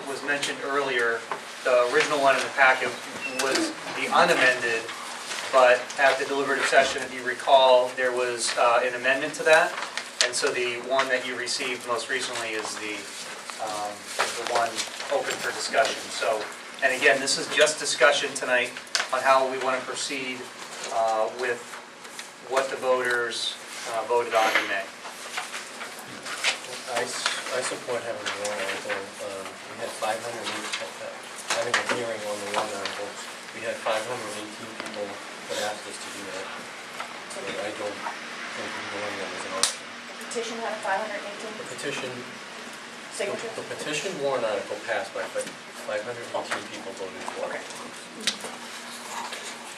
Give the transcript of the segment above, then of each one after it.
was mentioned earlier, the original one in the packet was the unamended, but at the deliberative session, if you recall, there was an amendment to that, and so the one that you received most recently is the one open for discussion. So, and again, this is just discussion tonight on how we want to proceed with what the voters voted on in May. I support having a warrant article. We had 500, having a hearing on the warrant article. We had 518 people that asked us to do that. So I don't think ignoring them is an option. The petition had a 518? The petition, Signatures? the petition warrant article passed by 518 people voted for. Okay.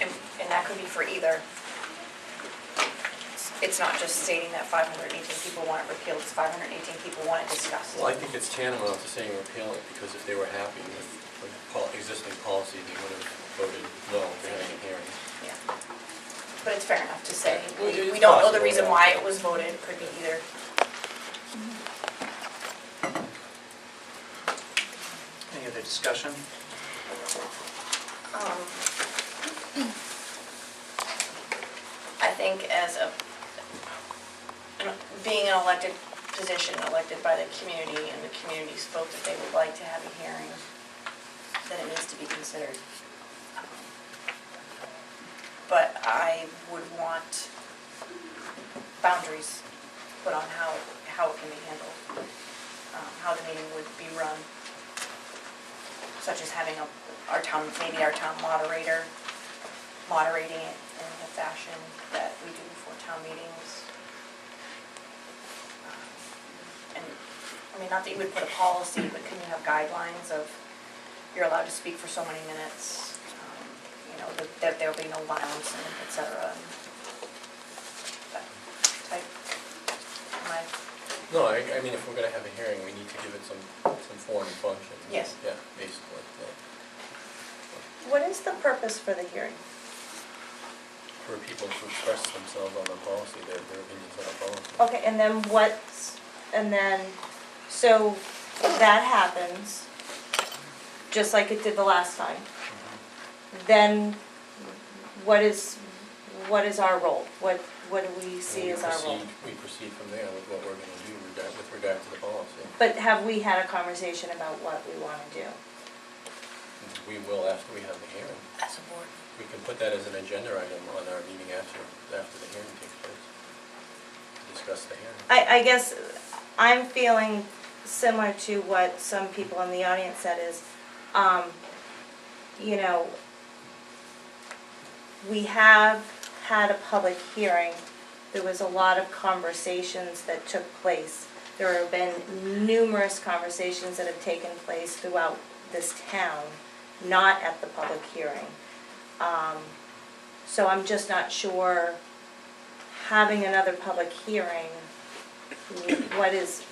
And that could be for either. It's not just stating that 518 people want it repealed, it's 518 people want it discussed. Well, I think it's tantamount to saying repeal it, because if they were happy with the existing policy, they would have voted no for having a hearing. Yeah. But it's fair enough to say, Well, we don't know the possible, reason yeah. why it was voted, could be either. Any other discussion? I think as being an elected position, elected by the community, and the community spoke that they would like to have a hearing, that it needs to be considered. But I would want boundaries put on how it can be handled, how the meeting would be run, such as having maybe our town moderator moderating it in the fashion that we do for town meetings. And, I mean, not that you would put a policy, but can you have guidelines of, you're allowed to speak for so many minutes, you know, that there'll be no violence, and et cetera. That type, No, I mean, if we're going to have a hearing, we need to give it some form and function. Yes. Yeah, basically. Yeah. What is the purpose for the hearing? For people to express themselves on the policy, their opinions on the policy. Okay, and then, so that happens, just like it did the last time. Then, what is our role? What do we see as our role? We proceed from there with what we're going to do with regard to the policy. But have we had a conversation about what we want to do? We will after we have the hearing. as a board. We can put that as an agenda item on our meeting after the hearing takes place. Discuss the hearing. I guess I'm feeling similar to what some people in the audience said is, you know, we have had a public hearing. There was a lot of conversations that took place. There have been numerous conversations that have taken place throughout this town, not at the public hearing. So I'm just not sure, having another public hearing, what is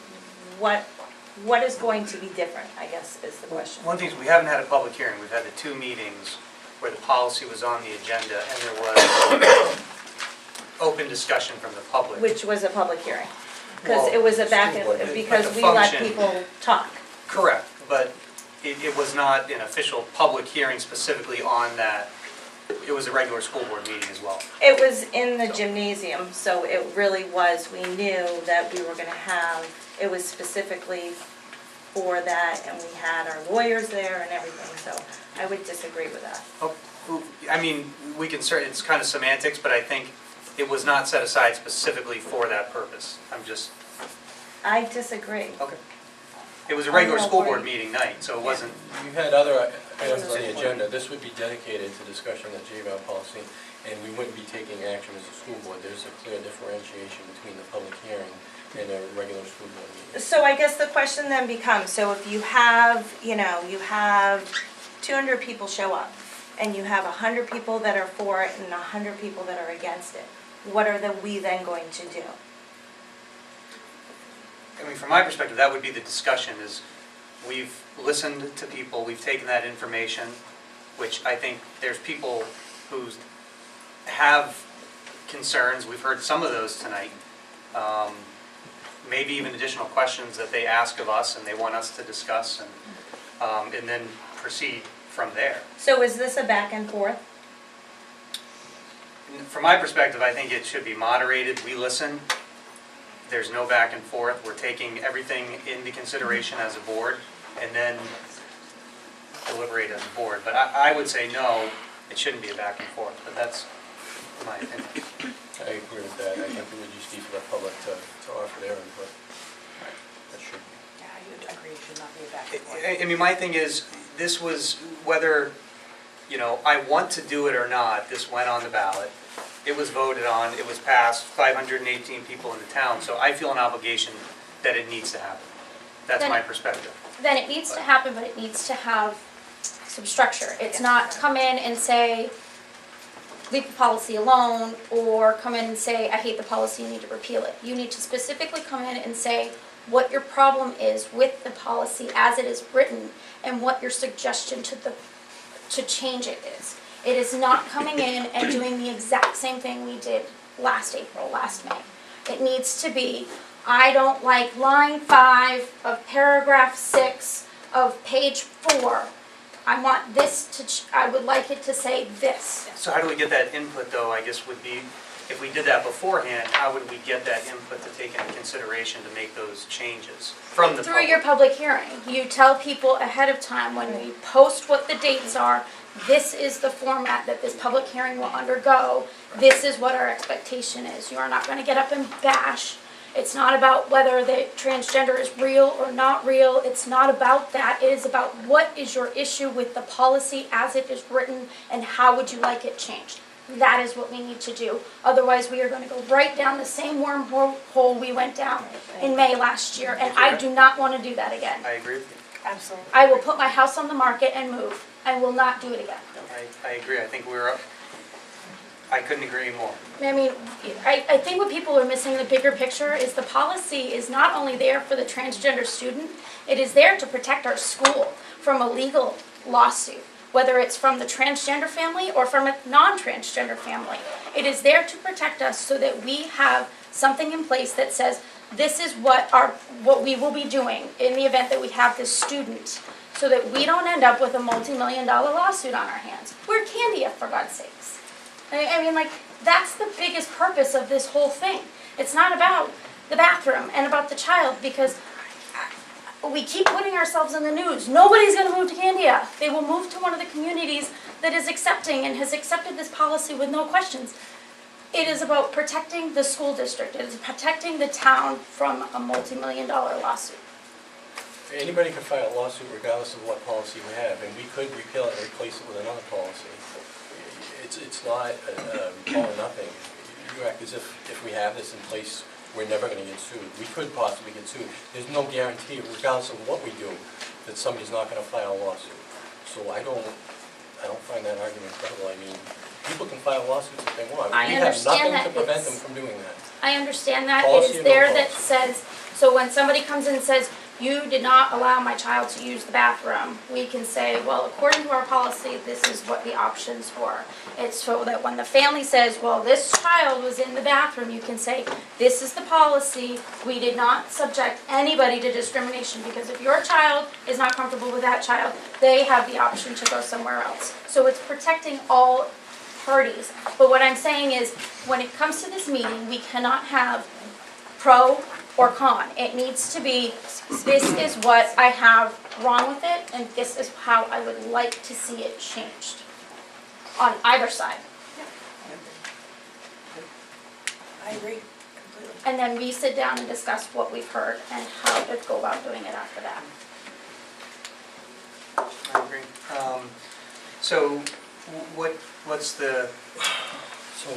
going to be different, I guess, is the question. One thing is, we haven't had a public hearing. We've had the 2 meetings where the policy was on the agenda and there was open discussion from the public. Which was a public hearing, because Well, it was a back, school board, because but the we let function- people talk. Correct, but it was not an official public hearing specifically on that. It was a regular school board meeting as well. It was in the gymnasium, so it really was, we knew that we were gonna have, it was specifically for that, and we had our lawyers there and everything, so I would disagree with that. Oh, I mean, we can certainly, it's kind of semantics, but I think it was not set aside specifically for that purpose. I disagree. Okay. It was a regular school board meeting night, so it wasn't, You had other items on the agenda. This would be dedicated to discussion of JVAL policy, and we wouldn't be taking action as a school board. There's a clear differentiation between the public hearing and a regular school board meeting. So I guess the question then becomes, so if you have, you know, you have 200 people show up, and you have 100 people that are for it and 100 people that are against it, what are we then going to do? I mean, from my perspective, that would be the discussion, is we've listened to people, we've taken that information, which I think there's people who have concerns, we've heard some of those tonight. Maybe even additional questions that they ask of us and they want us to discuss, and and then proceed from there. So is this a back and forth? From my perspective, I think it should be moderated. We listen. There's no back and forth. We're taking everything into consideration as a board and then deliberate as a board. But I would say no, it shouldn't be a back and forth, but that's my opinion. I agree with that. I think it would just be for the public to offer their input. That should be. Yeah, I would agree, it should not be a back and forth. I mean, my thing is, this was whether, you know, I want to do it or not, this went on the ballot. It was voted on, it was passed, 518 people in the town, so I feel an obligation that it needs to happen. That's my perspective. Then it needs to happen, but it needs to have some structure. It's not come in and say, leave the policy alone, or come in and say, I hate the policy, you need to repeal it. You need to specifically come in and say what your problem is with the policy as it is written, and what your suggestion to change it is. It is not coming in and doing the exact same thing we did last April, last May. It needs to be, I don't like line 5 of paragraph 6 of page 4. I want this to, I would like it to say this. So how do we get that input, though, I guess would be, if we did that beforehand, how would we get that input to take into consideration to make those changes from the Through public? your public hearing. You tell people ahead of time when we post what the dates are, this is the format that this public hearing will undergo. This is what our expectation is. You are not going to get up and bash. It's not about whether the transgender is real or not real. It's not about that. It is about what is your issue with the policy as it is written and how would you like it changed. That is what we need to do. Otherwise, we are going to go right down the same wormhole we went down in May last year, and I do not want to do that again. I agree with you. Absolutely. I will put my house on the market and move. I will not do it again. I agree. I think I couldn't agree more. I mean, I think what people are missing, the bigger picture, is the policy is not only there for the transgender student, it is there to protect our school from a legal lawsuit, whether it's from the transgender family or from a non-transgender family. It is there to protect us so that we have something in place that says, this is what we will be doing in the event that we have this student, so that we don't end up with a multi-million-dollar lawsuit on our hands. We're Candia, for God's sakes. I mean, like, that's the biggest purpose of this whole thing. It's not about the bathroom and about the child, because we keep putting ourselves in the news. Nobody's going to move to Candia. They will move to one of the communities that is accepting and has accepted this policy with no questions. It is about protecting the school district. It is protecting the town from a multi-million-dollar lawsuit. Anybody can file a lawsuit regardless of what policy we have, and we could repeal it and replace it with another policy. It's not all or nothing. You act as if we have this in place, we're never going to get sued. We could possibly get sued. There's no guarantee, regardless of what we do, that somebody's not going to file a lawsuit. So I don't find that argument credible. I mean, people can file lawsuits if they want. I We have understand nothing that to prevent it's- them from doing that. I understand that. Policy It is or no there that policy? says, so when somebody comes in and says, you did not allow my child to use the bathroom, we can say, well, according to our policy, this is what the options were. It's so that when the family says, well, this child was in the bathroom, you can say, this is the policy. We did not subject anybody to discrimination, because if your child is not comfortable with that child, they have the option to go somewhere else. So it's protecting all parties. But what I'm saying is, when it comes to this meeting, we cannot have pro or con. It needs to be, this is what I have wrong with it, and this is how I would like to see it changed on either side. I agree completely. And then we sit down and discuss what we've heard and how to go about doing it after that. I agree. So what's the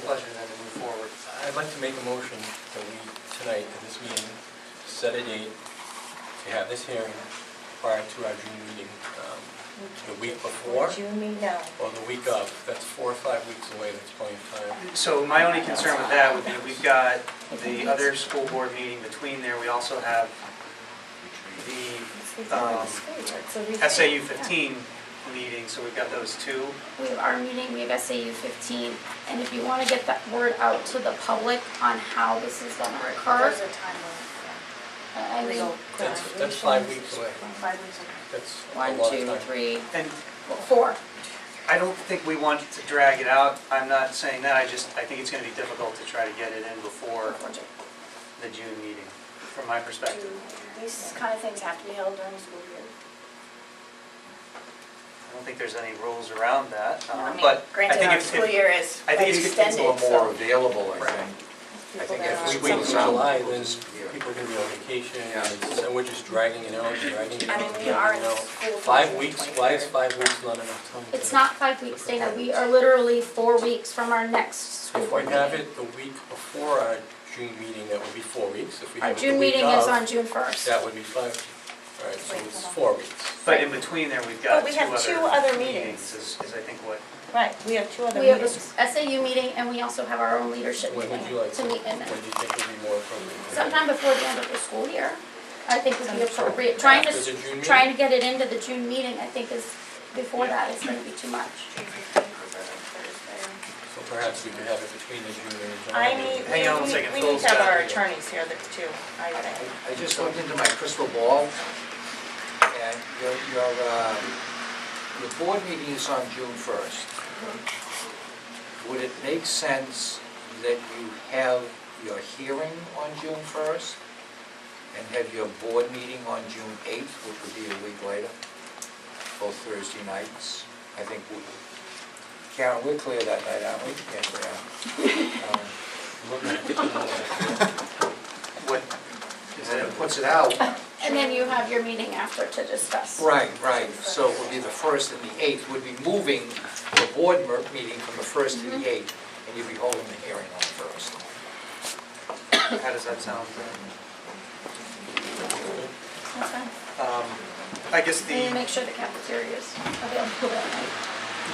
pleasure then to move forward? I'd like to make a motion that we, tonight, at this meeting, set a date to have this hearing prior to our June meeting, the week before June meeting, no. or the week of. That's 4 or 5 weeks away, that's plenty of time. So my only concern with that would be, we've got the other school board meeting between there. We also have the SAU 15 meeting, so we've got those two. We have our meeting, we have SAU 15, and if you want to get that word out to the public on how this is going to occur, There's a time limit, I mean, Legal That's 5 weeks away. 5 weeks. That's a 1, lot of 2, time. 3, And 4. I don't think we want to drag it out. I'm not saying that. I think it's going to be difficult to try to get it in before the June meeting, from my perspective. Do these kind of things have to be held during the school year? I don't think there's any rules around that, I mean, but I granted, think our if, school year is I think like it's extended, It's a little more so. available, I Right. think. I think that if are- we If wait we wait till till July, we'll then disappear. people are gonna be on vacation, Yeah. and we're just dragging it out, dragging it I out. mean, we dragging are it in out. school till 5 June weeks, why is 23rd. 5 weeks not enough time? It's not 5 weeks, Dana. We are literally 4 weeks from our next school If board we have meeting. it the week before our June meeting, that would be 4 weeks. If we Our have it the June week meeting is of, on June 1st. that would be 5. All right, so Wait, it's hold on. 4 weeks. but in between there, we've got But we have two other meetings. is I think what, Right, we have 2 other We have a meetings. SAU meeting and we also have our own leadership When meeting would you like to meet in when there. do you think would be more appropriate? Sometime before the end of the school year, I think would be appropriate. Trying After the to, June meeting? trying to get it into the June meeting, I think is, before that is gonna be too much. June 15th is a Thursday. So perhaps we could have it between the June and the July. I meeting. need, Hang on one second, we need Phil's to have got our it. attorneys here too, I think. I just looked into my crystal ball, and your board meeting is on June 1st. Would it make sense that you have your hearing on June 1st and have your board meeting on June 8th, which would be a week later, both Thursday nights? I think, Karen, we're clear that night, aren't we? Yes, we are. what, is And it, it puts it out. And then you have your meeting after to discuss. Right, right, so it would be the 1st and the 8th, would be moving the board meeting from the 1st to the 8th, and you'd be holding the hearing on the 1st. how does that sound? That's fine. I guess We need to the, make sure the cafeteria is available that night.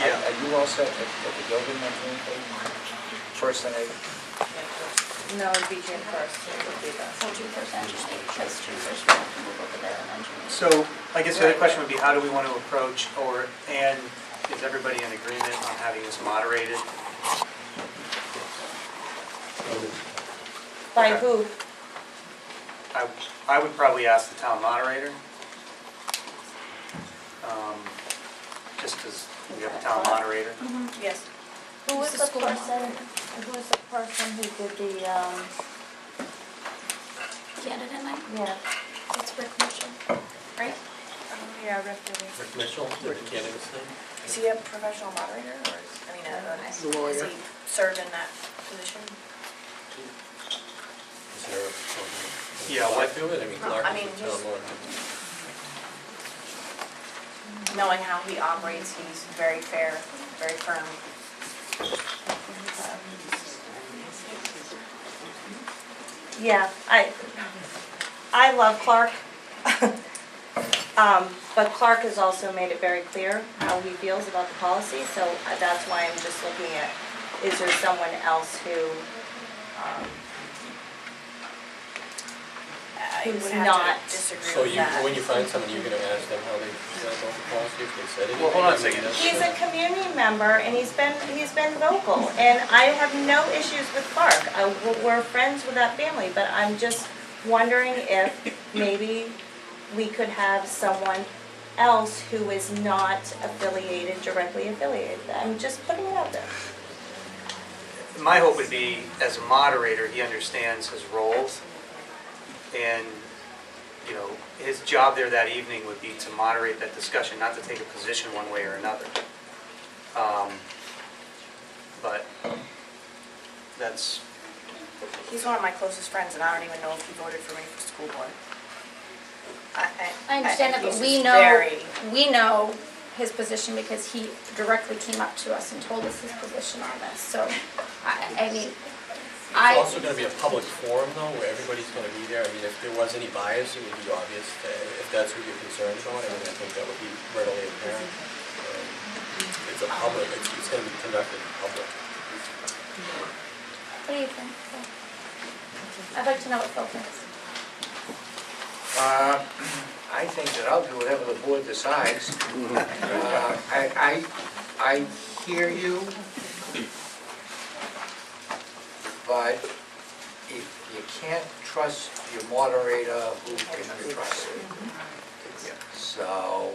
yeah, Are you all set at the building on June 8th? 1st and 8th? No, it'd be June 1st, it would be the. So June 1st and June 8th, because June 1st we have to move over there and then June 8th. so I guess the other question would be, how do we want to approach, and is everybody in agreement on having this moderated? By Okay. who? I would probably ask the town moderator. Just because we have a town moderator. Yes. Who was Who's the the school person, who was the person who did the, Candidate night, yeah, it's Rick Mitchell, right? Yeah, Rick did it. Rick Mitchell, the candidate's name? Is he a professional moderator, or is, I mean, does he serve in that position? Is there a? Yeah, what- Do it, I mean, Clark I is mean, the town just- lawyer. Knowing how he operates, he's very fair, very firm. yeah, I love Clark. But Clark has also made it very clear how he feels about the policy, so that's why I'm just looking at, is there someone else who, I would Who's have not- to disagree So with you, that. when you find someone, you're gonna ask them how they feel about the policy, if they said anything? Well, hold on a I mean, second. that's- he's a community member and he's been vocal, and I have no issues with Clark. We're friends with that family, but I'm just wondering if maybe we could have someone else who is not affiliated, directly affiliated. I'm just putting it out there. My hope would be, as a moderator, he understands his role, and, you know, his job there that evening would be to moderate that discussion, not to take a position one way or another. But that's, He's one of my closest friends, and I don't even know if he voted for me for school board. I understand that, but he's we just know, very- we know his position because he directly came up to us and told us his position on this, so, I mean, It's also gonna be a public forum though, where everybody's gonna be there. I mean, if there was any bias, it would be obvious, if that's what you're concerned about. I mean, I think that would be readily apparent. It's a public, it's gonna be conducted in public. what do you think? Phil? I'd like to know what Phil thinks. I think that I'll do whatever the board decides. I hear you, but if you can't trust your moderator, who can you trust? So,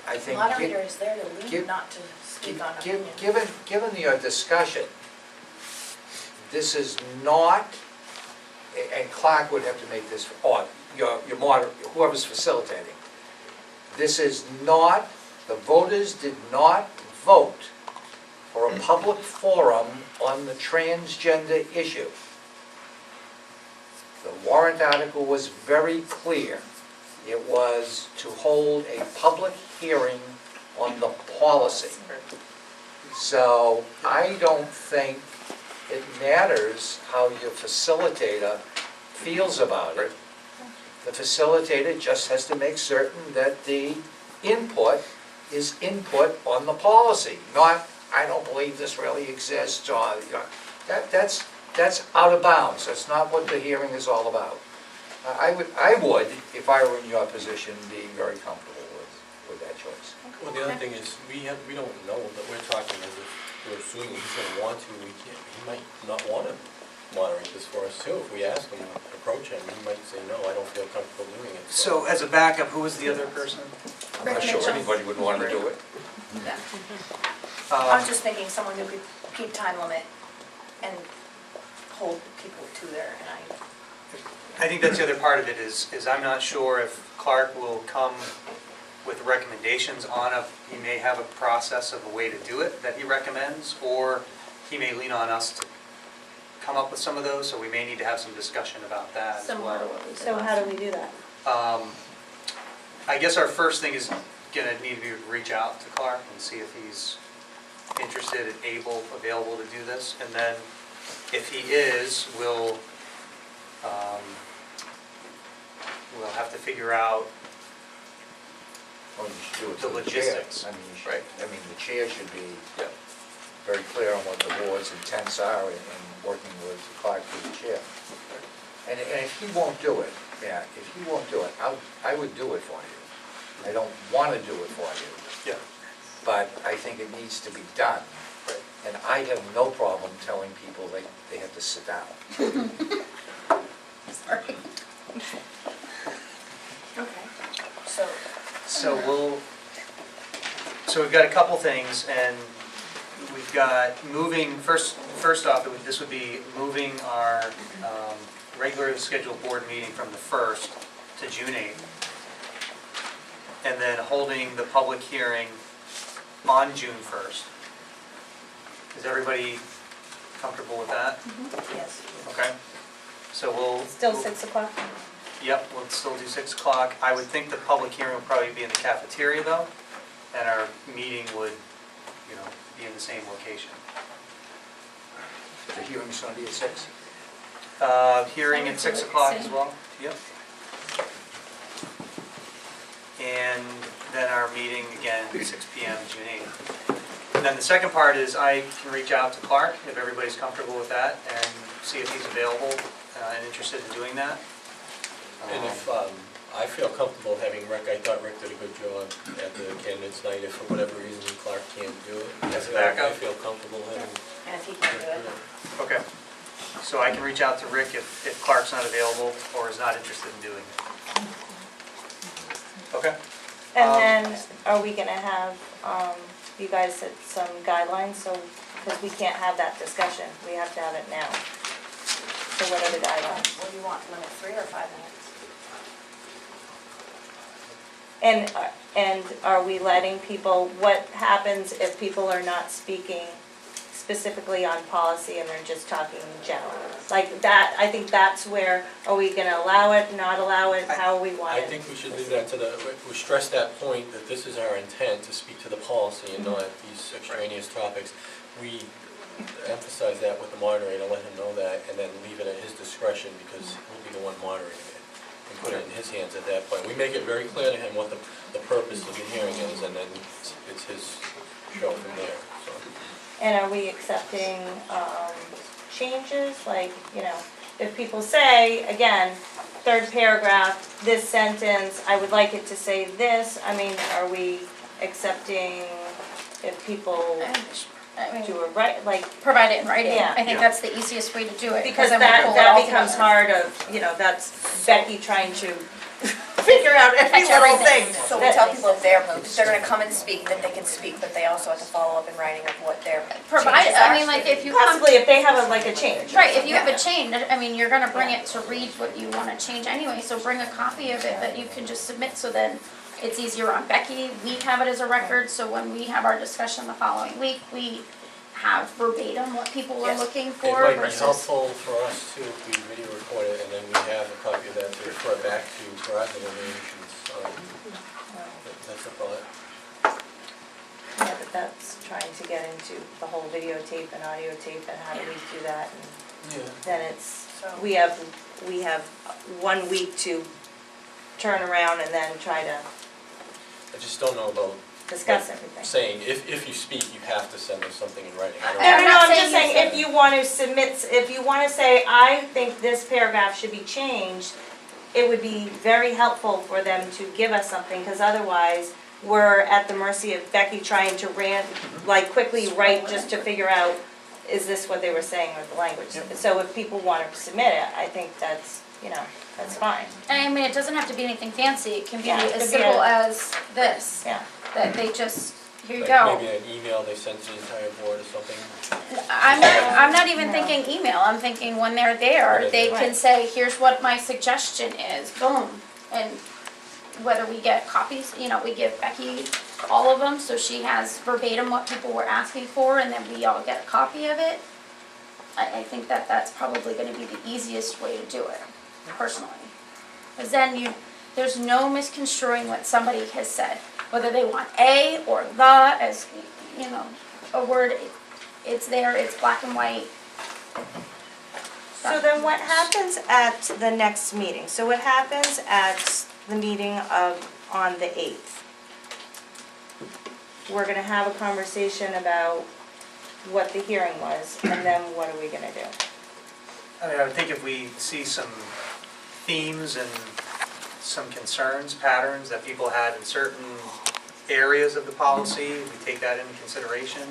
I think. Moderator is there to give- lead, not to speak on opinions. Given your discussion, this is not, and Clark would have to make this, or your whoever's facilitating. This is not, the voters did not vote for a public forum on the transgender issue. The warrant article was very clear. It was to hold a public hearing on the policy. So I don't think it matters how your facilitator feels about it. The facilitator just has to make certain that the input is input on the policy, not, I don't believe this really exists, or, you know, that's out of bounds. That's not what the hearing is all about. I would, if I were in your position, be very comfortable with that choice. Well, the other thing is, we don't know, but we're talking as if we're assuming he's gonna want to, he might not want to moderate this for us too. If we ask him, approach him, he might say, no, I don't feel comfortable doing it. So as a backup, who was the other person? I'm not sure anybody would want to do it. Yeah. I Um, was just thinking someone who could keep time limit and hold people to their, and I think that's the other part of it is I'm not sure if Clark will come with recommendations on he may have a process of a way to do it that he recommends, or he may lean on us to come up with some of those, so we may need to have some discussion about that as Similar to well. what we did So how last do we do that? I guess our first thing is gonna need to be reach out to Clark and see if he's interested and available to do this, and then if he is, we'll have to figure out Well, you should do it the to the chair. logistics. I mean, you should, Right. I mean, the chair should be Yep. very clear on what the board's intents are in working with Clark through the chair. And if he won't do it, yeah, if he won't do it, I would do it for you. I don't want to do it for you, Yeah. but I think it needs to be done. Right. And I have no problem telling people they have to sit down. sorry. Okay, so, So we've got a couple things, and we've got first off, this would be moving our regularly scheduled board meeting from the 1st to June 8th, and then holding the public hearing on June 1st. Is everybody comfortable with that? yes. Okay. So we'll... Still 6 o'clock? Yep, we'll still do 6 o'clock. I would think the public hearing will probably be in the cafeteria though, and our meeting would, be in the same location. The hearing's Sunday at 6. Hearing at 6 o'clock as well? Yep. And then our meeting again, 6 PM, June 8th. And then the second part is I can reach out to Clark, if everybody's comfortable with that, and see if he's available and interested in doing that. And if, I feel comfortable having Rick, I thought Rick did a good job at the candidates night, if for whatever reason Clark can't do it. As a backup? I feel comfortable having. And if he can do it, Okay. So I can reach out to Rick if Clark's not available or is not interested in doing it. Okay. And then, are we gonna have, you guys set some guidelines, so, because we can't have that discussion, we have to have it now. So what are the guidelines? what do you want, limit 3 or 5 minutes? And are we letting people, what happens if people are not speaking specifically on policy and they're just talking in general? Like that, I think that's where, are we gonna allow it, not allow it, how we want I it? think we should leave that to we stress that point, that this is our intent, to speak to the policy and not these extraneous topics. We emphasize that with the moderator, let him know that, and then leave it at his discretion, because he'll be the one moderating it, and put it in his hands at that point. We make it very clear to him what the purpose of the hearing is, and then it's his show from there, so. And are we accepting, changes, like, if people say, again, third paragraph, this sentence, I would like it to say this, I mean, are we accepting if people I mean, do it right, like, provide it in writing. Yeah. I think Yeah. that's the easiest way to do it. because then we pull it that all becomes together. hard of, that's Becky trying to figure out every Catch little everything. thing. So we tell people if they're gonna come and speak, that they can speak, but they also have to follow up in writing of what their Provide, changes I are. mean, like, if you come, Possibly if they have a change. right, if you have a change, I mean, you're gonna bring it to read what you wanna change anyway, so bring a copy of it that you can just submit, so then it's easier on Becky, we have it as a record, so when we have our discussion the following week, we have verbatim what people are Yes. looking It for might be versus. helpful for us too, if we video record it and then we have a copy of that to refer back to for our deliberations. That's a thought. Yeah, but that's trying to get into the whole videotape and audio tape and how do we do that, and Yeah. then it's, So- we have 1 week to turn around and then try to I just don't know about discuss everything. saying, if you speak, you have to send us something in writing. I don't No, I'm no, not I'm saying just you saying, said- if you want to submit, if you want to say, I think this paragraph should be changed, it would be very helpful for them to give us something, because otherwise, we're at the mercy of Becky trying to quickly write just to figure out, is this what they were saying or the language? So if people want to submit it, I think that's, that's fine, And I mean, it doesn't have to be anything fancy, it can be Yeah, it could as be simple a- as this, yeah. that they just, here you Like go. maybe an email they send to the entire board or something. I'm not even No. thinking email, I'm thinking when they're there, they can Right. say, here's what my suggestion is, boom. And whether we get copies, we give Becky all of them, so she has verbatim what people were asking for, and then we all get a copy of it. I think that that's probably gonna be the easiest way to do it, personally. Because then there's no misconstruing what somebody has said, whether they want a or the as, a word, it's there, it's black and white. So then what happens at the next meeting? So what happens at the meeting on the 8th? We're gonna have a conversation about what the hearing was, and then what are we gonna do? I mean, I would think if we see some themes and some concerns, patterns that people had in certain areas of the policy, we take that into consideration.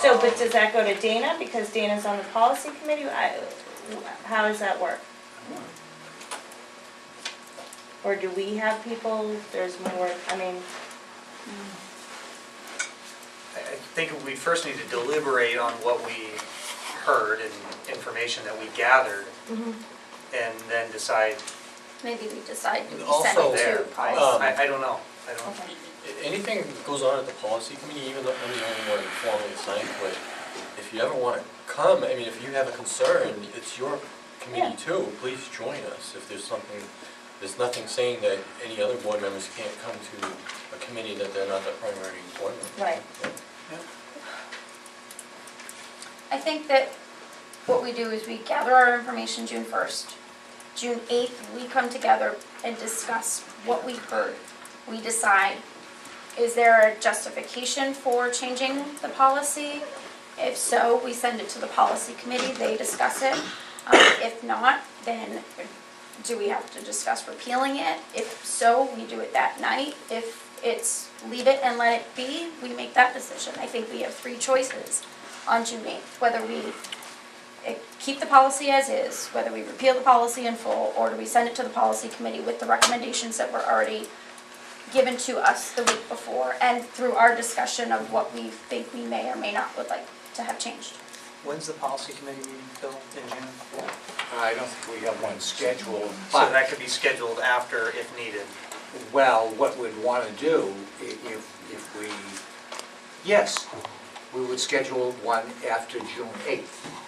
So, but does that go to Dana, because Dana's on the policy committee? How does that work? Or do we have people, there's more, I think we first need to deliberate on what we heard and information that we gathered, and then decide Maybe we decide to send Also, it there. to policy. I don't know. I don't. Okay. Anything that goes on at the policy committee, even though I'm the only one formally assigned to it, if you ever want to come, if you have a concern, it's your committee too, please join us. If there's something, there's nothing saying that any other board members can't come to a committee that they're not the primary board member. Right. I think that what we do is we gather our information June 1st. June 8th, we come together and discuss what we heard. We decide, is there a justification for changing the policy? If so, we send it to the policy committee, they discuss it. If not, then do we have to discuss repealing it? If so, we do it that night. If it's leave it and let it be, we make that decision. I think we have 3 choices on June 8th, whether we keep the policy as is, whether we repeal the policy in full, or do we send it to the policy committee with the recommendations that were already given to us the week before, and through our discussion of what we think we may or may not would like to have changed. When's the policy committee meeting, Phil, in June? I don't think we have one scheduled, So but, that could be scheduled after if needed. well, what we'd want to do, if we, yes, we would schedule one after June 8th.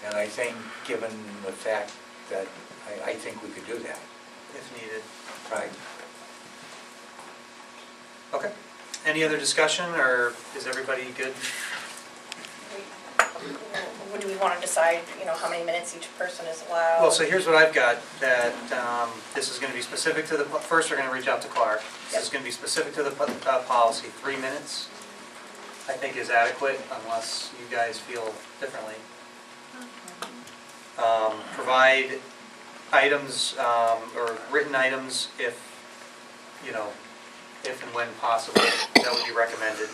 And I think, given the fact that, I think we could do that, If needed. right? Okay. Any other discussion, or is everybody good? Do we want to decide, how many minutes each person is allowed? Well, so here's what I've got, that this is going to be specific to the, first we're going to reach out to Clark. This is going to be specific to the policy. 3 minutes, I think, is adequate, unless you guys feel differently. Provide items, or written items if and when possible, that would be recommended.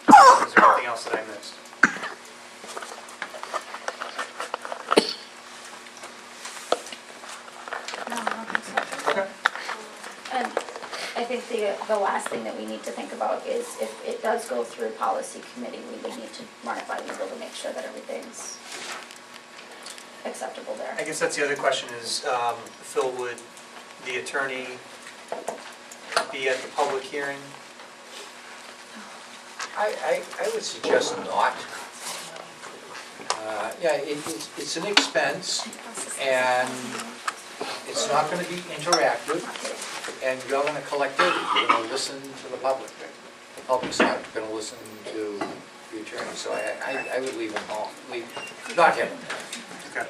Is there anything else that I missed? No, I don't think so. Okay. And I think the last thing that we need to think about is if it does go through policy committee, we would need to run it by legal to make sure that everything's acceptable there. I guess that's the other question is, Phil, would the attorney be at the public hearing? I would suggest not. Yeah, it's an expense, and it's not gonna be interactive, and you're gonna collect data, you're gonna listen to the public. The public's not gonna listen to the attorney, so I would leave them home, not him. Okay.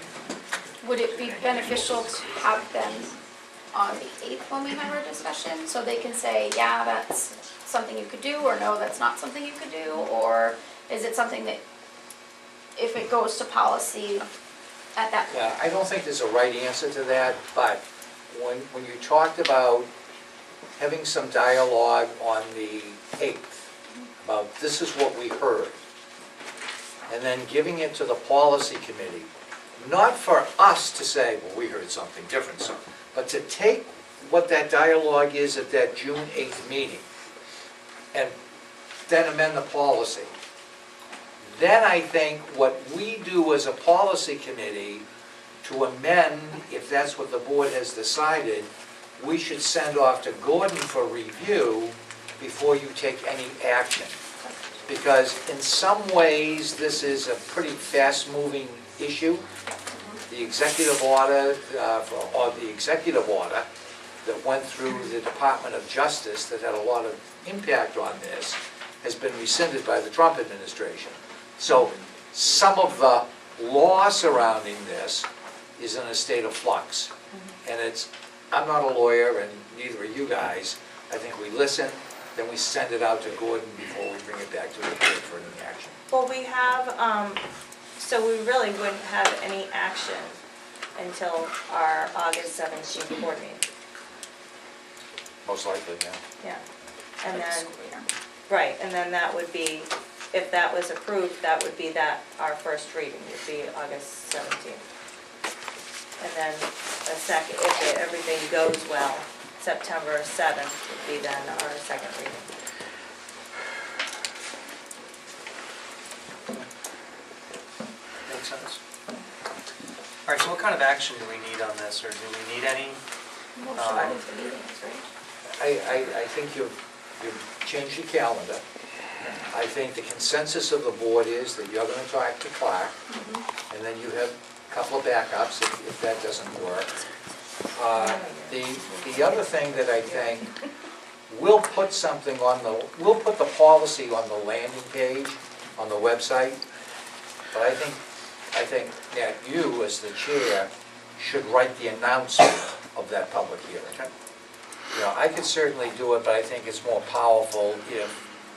Would it be beneficial to have them on the 8th when we have our discussion? So they can say, yeah, that's something you could do, or no, that's not something you could do? Or is it something that, if it goes to policy at that point? Yeah, I don't think there's a right answer to that, but when you talked about having some dialogue on the 8th, about this is what we heard, and then giving it to the policy committee, not for us to say, well, we heard something different, so, but to take what that dialogue is at that June 8th meeting, and then amend the policy. Then I think what we do as a policy committee to amend, if that's what the board has decided, we should send off to Gordon for review before you take any action. Because in some ways, this is a pretty fast-moving issue. The executive order, that went through the Department of Justice that had a lot of impact on this has been rescinded by the Trump administration. So some of the law surrounding this is in a state of flux. And I'm not a lawyer and neither are you guys. I think we listen, then we send it out to Gordon before we bring it back to the board for any action. Well, we have, so we really wouldn't have any action until our August 17th board meeting. Most likely, yeah. Yeah. And For the then, school year. right, and then that would be, if that was approved, that would be our first reading would be August 17th. And then a second, if everything goes well, September 7th would be then our second reading. Makes sense. All right, so what kind of action do we need on this, or do we need any? Motion to move the meetings, right? I think you've changed your calendar. I think the consensus of the board is that you're going to talk to Clark, and then you have a couple of backups if that doesn't work. The other thing that I think, we'll put the policy on the landing page on the website, but I think that you, as the chair, should write the announcement of that public hearing. Okay. You know, I could certainly do it, but I think it's more powerful if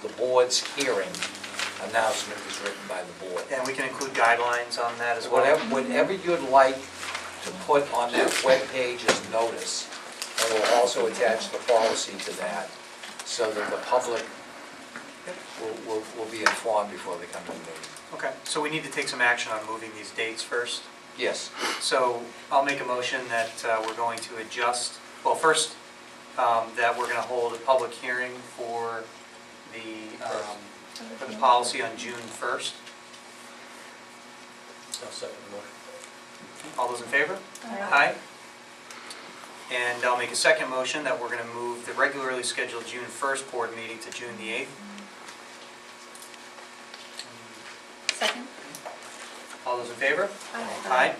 the board's hearing announcement is written by the board. And we can include guidelines on that as well? Whatever you'd like to put on that webpage as notice, and we'll also attach the policy to that, so that the public will be informed before they come to the meeting. Okay, so we need to take some action on moving these dates first. Yes. So I'll make a motion that we're going to adjust, well, first, that we're going to hold a public hearing for the policy on June 1st. I'll second the motion. All those in favor? Aye. And I'll make a second motion that we're going to move the regularly scheduled June 1st board meeting to June the 8th. Second? All those in favor? Aye.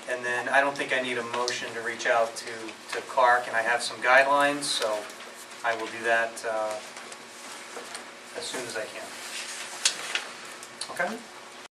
And then I don't think I need a motion to reach out to Clark, and I have some guidelines, so I will do that as soon as I can. Okay?